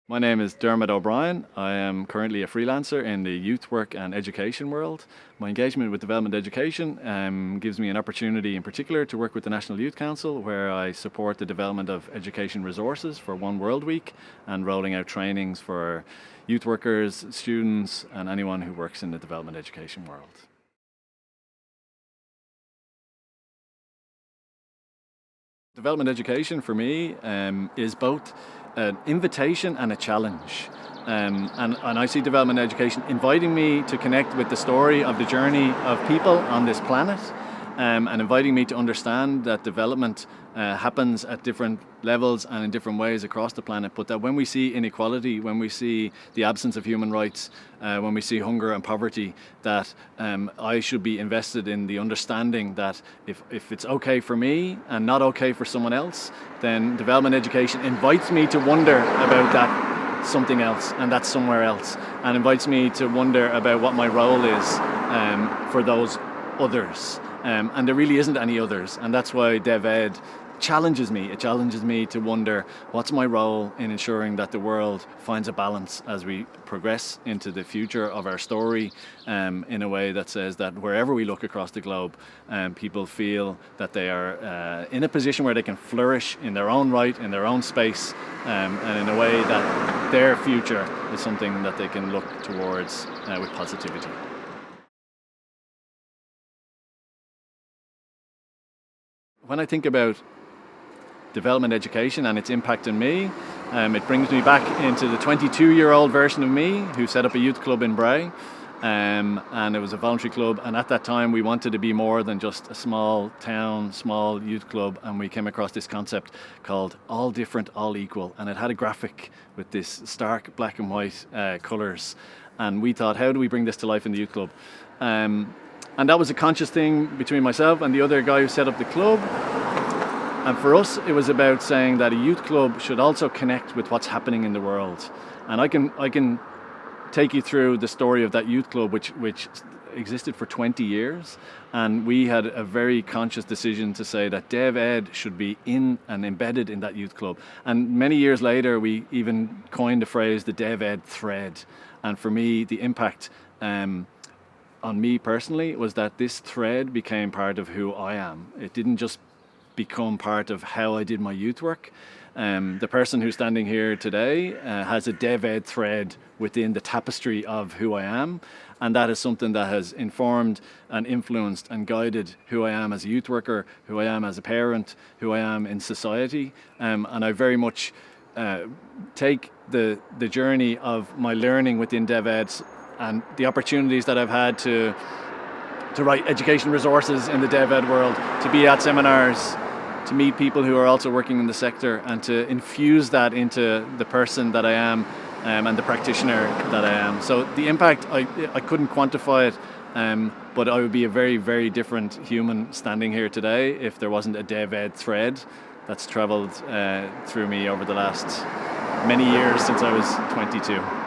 My name is Dermot O'Brien. I am currently a freelancer in the youth work and education world. My engagement with development education gives me an opportunity in particular to work with the National Youth Council, where I support the development of education resources for One World Week and rolling out trainings for youth workers, students and anyone who works in the development education world. Development education for me is both an invitation and a challenge. And I see development education inviting me to connect with the story of the journey of people on this planet, and inviting me to understand that development happens at different levels and in different ways across the planet, but that when we see inequality, when we see the absence of human rights, when we see hunger and poverty, that I should be invested in the understanding that if it's okay for me and not okay for someone else, then development education invites me to wonder about that something else and that's somewhere else, and invites me to wonder about what my role is for those others. And there really isn't any others, and that's why DevEd challenges me. It challenges me to wonder what's my role in ensuring that the world finds a balance as we progress into the future of our story, in a way that says that wherever we look across the globe, people feel that they are in a position where they can flourish in their own right, in their own space, and in a way that their future is something that they can look towards with positivity. When I think about development education and its impact on me, it brings me back into the 22-year-old version of me who set up a youth club in Bray, and it was a voluntary club, and at that time we wanted to be more than just a small town, small youth club, and we came across this concept called all different, all equal, and it had a graphic with this stark black and white colours, and we thought, how do we bring this to life in the youth club? And that was a conscious thing between myself and the other guy who set up the club. And for us, it was about saying that a youth club should also connect with what's happening in the world. And I can take you through the story of that youth club, which existed for 20 years. And we had a very conscious decision to say that DevEd should be in and embedded in that youth club. And many years later, we even coined the phrase the DevEd thread. And for me, the impact on me personally was that this thread became part of who I am. It didn't just become part of how I did my youth work. The person who's standing here today has a DevEd thread within the tapestry of who I am, and that is something that has informed and influenced and guided who I am as a youth worker, who I am as a parent, who I am in society, and I very much take the journey of my learning within DevEd and the opportunities that I've had to write education resources in the DevEd world, to be at seminars, to meet people who are also working in the sector, and to infuse that into the person that I am and the practitioner that I am. So the impact, I couldn't quantify it, but I would be a very, very different human standing here today if there wasn't a DevEd thread that's traveled through me over the last many years since I was 22.